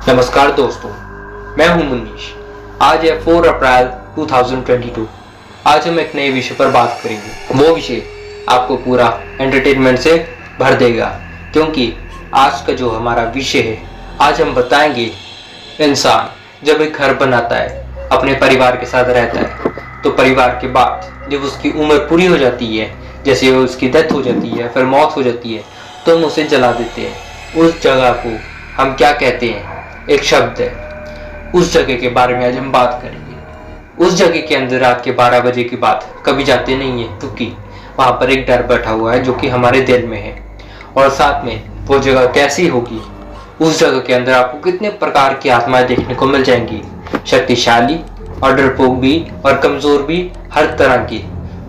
नमस्कार दोस्तों, मैं हूं मुनीश। आज है 4 अप्रैल 2022। आज हम एक नए विषय पर बात करेंगे। वो विषय आपको पूरा एंटरटेनमेंट से भर देगा, क्योंकि आज का जो हमारा विषय है, आज हम बताएंगे इंसान जब एक घर बनाता है, अपने परिवार के साथ रहता है, तो परिवार के बाद जब उसकी उम्र पूरी हो जाती है, जैसे उसकी डेथ हो जाती है, फिर मौत हो जाती है, तो हम उसे जला देते हैं। उस जगह को हम क्या कहते हैं? एक शब्द है। उस जगह के बारे में आज हम बात करेंगे। उस जगह के अंदर रात के 12 बजे के बाद कभी जाते नहीं है, क्योंकि वहां पर एक डर बैठा हुआ है जो कि हमारे दिल में है। और साथ में वो जगह कैसी होगी, उस जगह के अंदर आपको कितने प्रकार की आत्माएं देखने को मिल जाएंगी, शक्तिशाली और डरपोक भी और कमजोर भी, हर तरह की।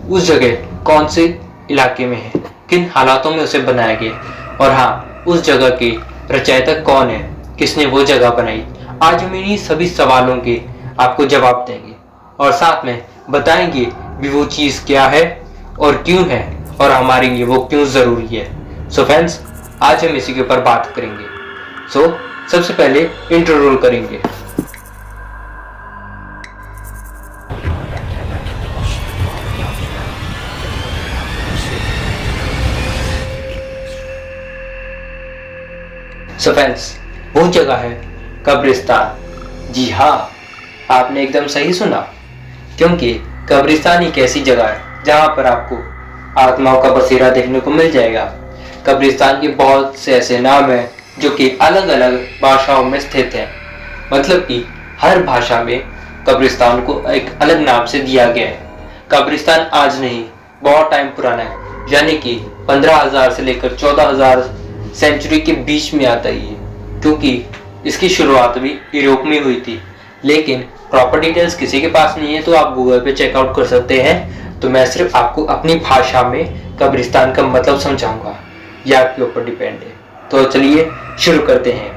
उस जगह कौन से इलाके में है, किन हालातों में उसे बनाया गया, और हाँ, उस जगह के रचयिता कौन है, किसने वो जगह बनाई। आज हम इन्हीं सभी सवालों के आपको जवाब देंगे और साथ में बताएंगे भी वो चीज़ क्या है और क्यों है, और हमारे लिए वो क्यों ज़रूरी है। सो फ्रेंड्स, आज हम इसी के ऊपर बात करेंगे। सो सबसे पहले इंट्रो रोल करेंगे। सो फ्रेंड्स, वो जगह है कब्रिस्तान। जी हाँ, आपने एकदम सही सुना, क्योंकि कब्रिस्तान एक ऐसी जगह है जहाँ पर आपको आत्माओं का बसेरा देखने को मिल जाएगा। कब्रिस्तान के बहुत से ऐसे नाम हैं जो कि अलग अलग भाषाओं में स्थित हैं। मतलब कि हर भाषा में कब्रिस्तान को एक अलग नाम से दिया गया है। कब्रिस्तान आज नहीं, बहुत टाइम पुराना है, यानी कि 15,000 से लेकर 14,000 सेंचुरी के बीच में आता ही है, क्योंकि इसकी शुरुआत भी यूरोप में हुई थी। लेकिन प्रॉपर डिटेल्स किसी के पास नहीं है, तो आप गूगल पे चेकआउट कर सकते हैं। तो मैं सिर्फ आपको अपनी भाषा में कब्रिस्तान का मतलब समझाऊंगा, यह आपके ऊपर डिपेंड है। तो चलिए शुरू करते हैं।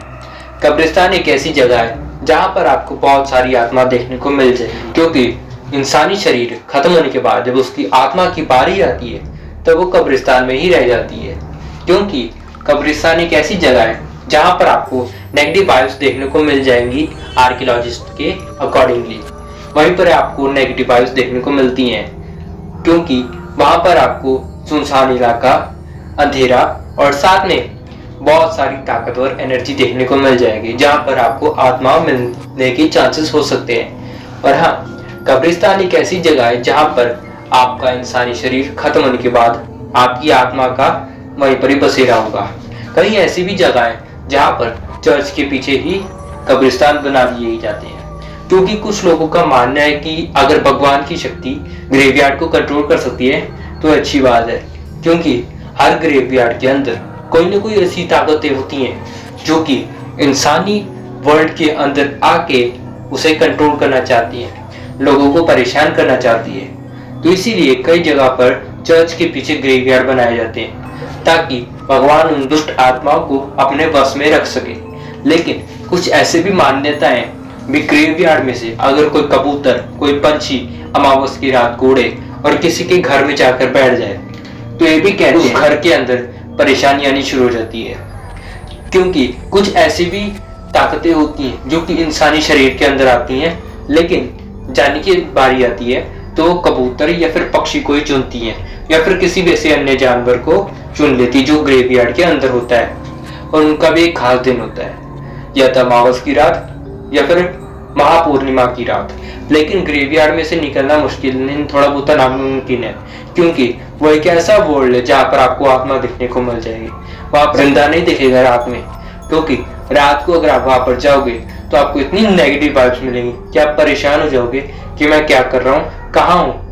कब्रिस्तान एक ऐसी जगह है जहाँ पर आपको बहुत सारी आत्मा देखने को मिल जाए, क्योंकि इंसानी शरीर खत्म होने के बाद जब उसकी आत्मा की बारी आती है, तब वो कब्रिस्तान में ही रह जाती है। क्योंकि कब्रिस्तान एक ऐसी जगह है जहाँ पर आपको नेगेटिव वाइब्स देखने को मिल जाएंगी आर्कियोलॉजिस्ट के अकॉर्डिंगली। वहीं पर आपको नेगेटिव वाइब्स देखने को मिलती हैं, क्योंकि वहाँ पर आपको सुनसान इलाका, अंधेरा और साथ में बहुत सारी ताकतवर एनर्जी देखने को मिल जाएगी, जहाँ पर आपको आत्मा मिलने के चांसेस हो सकते हैं। और हाँ, कब्रिस्तान एक ऐसी जगह है जहाँ पर आपका इंसानी शरीर खत्म होने के बाद आपकी आत्मा का वहीं पर ही बसेरा होगा। कई ऐसी भी जगह है जहाँ पर चर्च के पीछे ही कब्रिस्तान बना दिए जाते हैं, क्योंकि कुछ लोगों का मानना है कि अगर भगवान की शक्ति ग्रेवयार्ड को कंट्रोल कर सकती है तो अच्छी बात है, क्योंकि हर ग्रेवयार्ड के अंदर कोई ना कोई ऐसी ताकतें होती हैं जो कि इंसानी वर्ल्ड के अंदर आके उसे कंट्रोल करना चाहती हैं, लोगों को परेशान करना चाहती है। तो इसीलिए कई जगह पर चर्च के पीछे ग्रेवयार्ड बनाए जाते हैं, ताकि भगवान उन दुष्ट आत्माओं को अपने वश में रख सके। लेकिन कुछ ऐसे भी मान्यताएं भी ग्रेवयार्ड में से अगर कोई कबूतर, कोई पंछी अमावस की रात उड़े और किसी के घर में जाकर बैठ जाए, तो ये भी कहते हैं घर के अंदर परेशानी आनी शुरू हो जाती है। क्योंकि कुछ ऐसी भी ताकतें होती हैं जो कि इंसानी शरीर के अंदर आती हैं, लेकिन जाने की बारी आती है तो कबूतर या फिर पक्षी को ही चुनती हैं, या फिर किसी भी ऐसे अन्य जानवर को चुन लेती जो ग्रेवयार्ड के अंदर होता है। और उनका भी एक खास दिन होता है, या तो अमावस की रात या फिर महापूर्णिमा की रात। लेकिन ग्रेवयार्ड में से निकलना मुश्किल नहीं, थोड़ा बहुत नामुमकिन है, क्योंकि वो एक ऐसा वर्ल्ड है जहाँ पर आपको आत्मा दिखने को मिल जाएगी। वहां पर जिंदा नहीं दिखेगा रात में, क्योंकि रात को अगर आप वहां पर जाओगे तो आपको इतनी नेगेटिव वाइब्स मिलेंगी कि आप परेशान हो जाओगे कि मैं क्या कर रहा हूँ, कहाँ हूँ।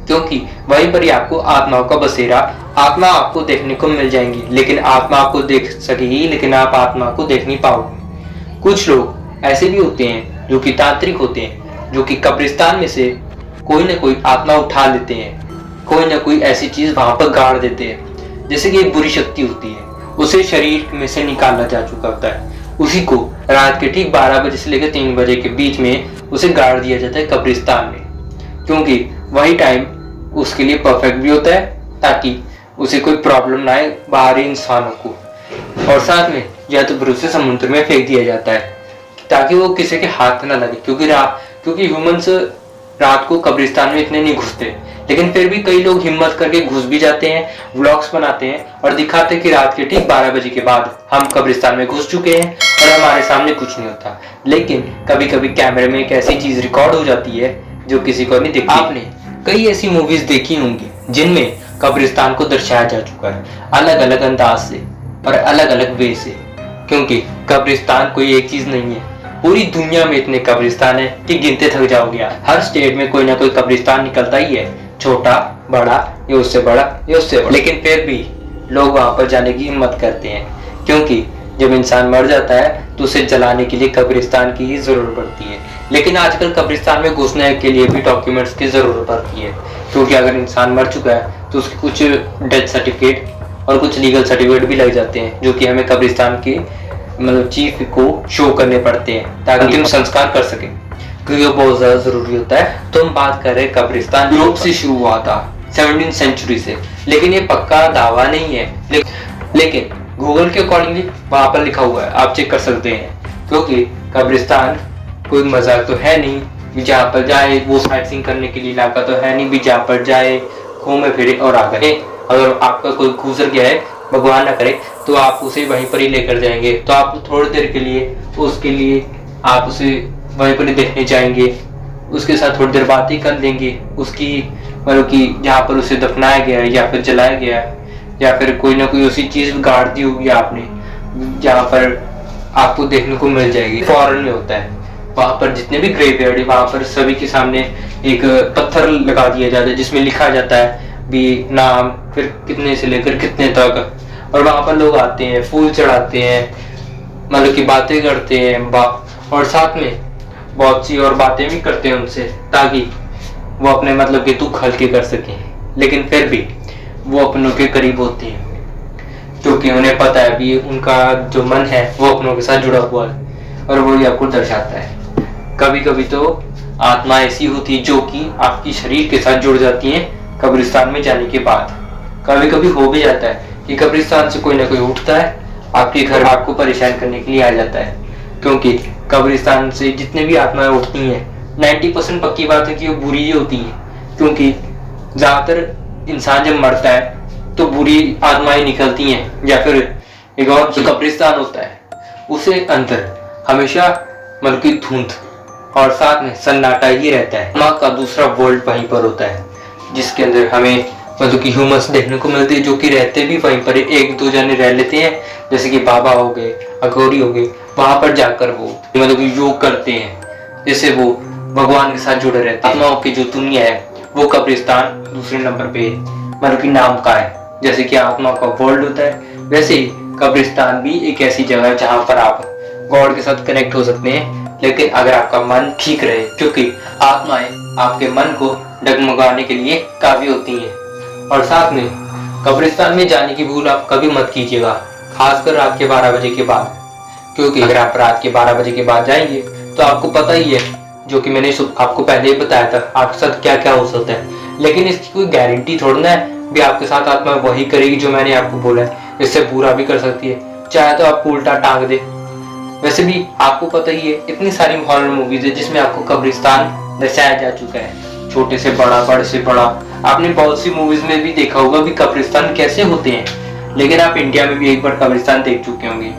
क्योंकि वहीं पर ही आपको आत्माओं का बसेरा, आत्मा आपको देखने को मिल जाएंगी, लेकिन आत्मा आपको देख सकेगी, लेकिन आप आत्मा को देख नहीं पाओगे। कुछ लोग ऐसे भी होते हैं जो कि तांत्रिक होते हैं, जो कि कब्रिस्तान में से कोई ना कोई आत्मा उठा लेते हैं, कोई ना कोई ऐसी चीज वहां पर गाड़ देते हैं। जैसे कि एक बुरी शक्ति होती है, उसे शरीर में से निकाला जा चुका होता है, उसी को रात के ठीक 12 बजे से लेकर 3 बजे के बीच में उसे गाड़ दिया जाता है कब्रिस्तान में, क्योंकि वही टाइम उसके लिए परफेक्ट भी होता है, ताकि उसे कोई प्रॉब्लम ना आए बाहरी इंसानों को। और साथ में या तो फिर उसे समुद्र में फेंक दिया जाता है, ताकि वो किसी के हाथ ना लगे, क्योंकि ह्यूमंस रात को कब्रिस्तान में इतने नहीं घुसते, लेकिन फिर भी कई लोग हिम्मत करके घुस भी जाते हैं, व्लॉग्स बनाते हैं और दिखाते हैं कि रात के ठीक 12 बजे के बाद हम कब्रिस्तान में घुस चुके हैं और हमारे सामने कुछ नहीं होता। लेकिन कभी कभी कैमरे में एक ऐसी चीज रिकॉर्ड हो जाती है जो किसी को नहीं दिखती। आपने कई ऐसी मूवीज देखी होंगी जिनमें कब्रिस्तान को दर्शाया जा चुका है अलग अलग अंदाज से और अलग अलग वे से, क्योंकि कब्रिस्तान कोई एक चीज नहीं है, पूरी दुनिया में इतने कब्रिस्तान है कि गिनते थक जाओगे। हर स्टेट में कोई ना कोई कब्रिस्तान निकलता ही है, छोटा बड़ा या उससे बड़ा या उससे बड़ा, लेकिन फिर भी लोग वहां पर जाने की हिम्मत करते हैं, क्योंकि जब इंसान मर जाता है तो उसे जलाने के लिए कब्रिस्तान की ही जरूरत पड़ती है। लेकिन आजकल कब्रिस्तान में घुसने के लिए भी डॉक्यूमेंट्स की जरूरत पड़ती है, क्योंकि अगर इंसान मर चुका है तो उसके कुछ डेथ सर्टिफिकेट और कुछ लीगल सर्टिफिकेट भी लग जाते हैं, जो कि हमें कब्रिस्तान की मतलब चीफ को शो करने पड़ते हैं ताकि अंतिम संस्कार कर सके, क्योंकि वो बहुत ज्यादा जरूरी होता है। तो हम बात कर रहे हैं कब्रिस्तान यूरोप से शुरू हुआ था 17वीं सेंचुरी से, लेकिन ये पक्का दावा नहीं है, लेकिन गूगल के अकॉर्डिंगली वहां पर लिखा हुआ है, आप चेक कर सकते हैं। क्योंकि कब्रिस्तान कोई मजाक तो है नहीं, जहाँ पर जाए वो साइट सीइंग करने के लिए इलाका तो है नहीं भी जहाँ पर जाए घूमे फिरे और आ गए। अगर आपका कोई गुजर गया है, भगवान ना करे, तो आप उसे वहीं पर ही लेकर जाएंगे, तो आप थोड़ी देर के लिए उसके लिए आप उसे वहीं पर ही देखने जाएंगे, उसके साथ थोड़ी देर बात ही कर लेंगे, उसकी मतलब कि जहाँ पर उसे दफनाया गया है या फिर जलाया गया है या फिर कोई ना कोई ऐसी चीज गाड़ दी होगी आपने जहाँ पर आपको देखने को मिल जाएगी। फॉरेन में होता है, वहां पर जितने भी ग्रेवयार्ड है वहां पर सभी के सामने एक पत्थर लगा दिया जाता है जिसमें लिखा जाता है भी नाम, फिर कितने से लेकर कितने तक, और वहां पर लोग आते हैं, फूल चढ़ाते हैं, मतलब की बातें करते हैं और साथ में बहुत सी और बातें भी करते हैं उनसे, ताकि वो अपने मतलब के दुख हल्के कर सकें। लेकिन फिर भी वो अपनों के करीब होते हैं, क्योंकि उन्हें पता है भी उनका जो मन है वो अपनों के साथ जुड़ा हुआ है, और वो ही आपको दर्शाता है। कभी कभी तो आत्मा ऐसी होती है जो कि आपकी शरीर के साथ जुड़ जाती है कब्रिस्तान में जाने के बाद। कभी कभी हो भी जाता है कि कब्रिस्तान से कोई ना कोई उठता है, आपके घर आपको परेशान करने के लिए आ जाता है, क्योंकि कब्रिस्तान से जितने भी आत्माएं उठती हैं 90% पक्की बात है कि वो बुरी ही होती है, क्योंकि ज्यादातर इंसान जब मरता है तो बुरी आत्माएं निकलती हैं, या फिर एक और जो कब्रिस्तान होता है उसे अंदर हमेशा मतलब की धुंध और साथ में सन्नाटा ही रहता है। माँ का दूसरा वर्ल्ड वहीं पर होता है, जिसके अंदर हमें मतलब कि ह्यूमंस देखने को मिलते हैं, जो कि रहते भी वहीं पर, एक दो जने रह लेते हैं, जैसे कि बाबा हो गए, अघोरी हो गए, वहां पर जाकर वो मतलब कि योग करते हैं, जैसे वो भगवान के साथ जुड़े रहते हैं। आत्माओं की जो दुनिया है वो कब्रिस्तान दूसरे नंबर पे मतलब कि नाम का है। जैसे कि आत्माओं का वर्ल्ड होता है, वैसे ही कब्रिस्तान भी एक ऐसी जगह है जहाँ पर आप गॉड के साथ कनेक्ट हो सकते हैं, लेकिन अगर आपका मन ठीक रहे, क्योंकि आत्माएं आपके मन को डगमगाने के लिए काफी होती हैं। और साथ में कब्रिस्तान में जाने की भूल आप कभी मत कीजिएगा, खासकर रात के 12 बजे के बाद, क्योंकि अगर आप रात के 12 बजे के बाद जाएंगे तो आपको पता ही है, जो कि मैंने आपको पहले ही बताया था, आपके साथ क्या क्या हो सकता है। लेकिन इसकी कोई गारंटी थोड़ी ना है भी आपके साथ आत्मा वही करेगी जो मैंने आपको बोला है, इससे बुरा भी कर सकती है, चाहे तो आपको उल्टा टांग दे। वैसे भी आपको पता ही है इतनी सारी हॉरर मूवीज है जिसमें आपको कब्रिस्तान दर्शाया जा चुका है, छोटे से बड़ा, बड़े से बड़ा। आपने बहुत सी मूवीज में भी देखा होगा भी कब्रिस्तान कैसे होते हैं, लेकिन आप इंडिया में भी एक बार कब्रिस्तान देख चुके होंगे,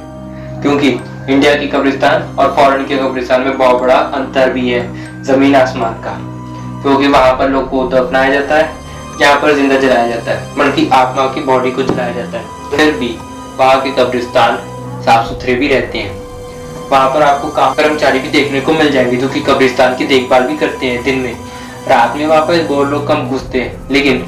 क्योंकि इंडिया की कब्रिस्तान और फॉरेन के कब्रिस्तान में बहुत बड़ा अंतर भी है, जमीन आसमान का। क्योंकि वहां पर लोग को दफनाया जाता है, यहाँ पर जिंदा जलाया जाता है, मतलब की आत्मा की बॉडी को जलाया जाता है। फिर भी वहाँ के कब्रिस्तान साफ सुथरे भी रहते हैं, वहां पर आपको काम कर्मचारी भी देखने को मिल जाएंगे जो कि कब्रिस्तान की देखभाल भी करते हैं दिन में। रात में वहां पर बहुत लोग कम घुसते हैं, लेकिन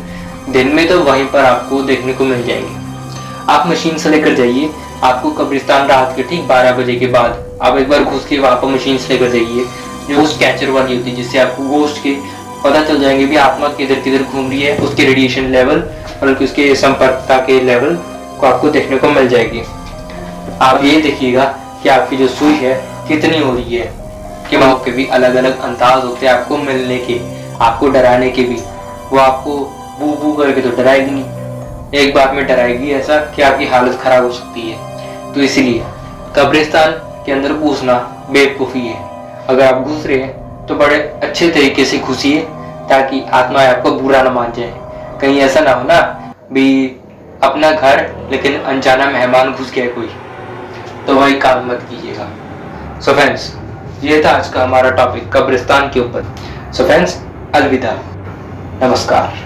दिन में तो वहीं पर आपको देखने को मिल जाएंगे। आप मशीन से लेकर जाइए, आपको कब्रिस्तान रात के ठीक 12 बजे के बाद आप एक बार घुस के वहां पर मशीन से लेकर जाइए, जो गोस्ट कैचर वाली होती है, जिससे आपको गोस्ट के पता चल जाएंगे भी आत्मा किधर किधर घूम रही है, उसके रेडिएशन लेवल और उसके संपर्कता के लेवल को आपको देखने को मिल जाएगी। आप ये देखिएगा कि आपकी जो सुई है कितनी हो रही है, कि वहां के भी अलग अलग अंदाज होते हैं आपको मिलने के, आपको डराने के भी। वो आपको बू बू करके तो डराएगी नहीं, एक बार में डराएगी ऐसा कि आपकी हालत खराब हो सकती है। तो इसीलिए कब्रिस्तान के अंदर घुसना बेवकूफ़ी है। अगर आप घुस रहे हैं तो बड़े अच्छे तरीके से घुसिए ताकि आत्माएं आपको बुरा ना मान जाए। कहीं ऐसा ना हो ना भी अपना घर लेकिन अनजाना मेहमान घुस गया कोई, तो वही काम मत कीजिएगा। सो फ्रेंड्स, ये था आज का हमारा टॉपिक कब्रिस्तान के ऊपर। सो फ्रेंड्स, अलविदा, नमस्कार।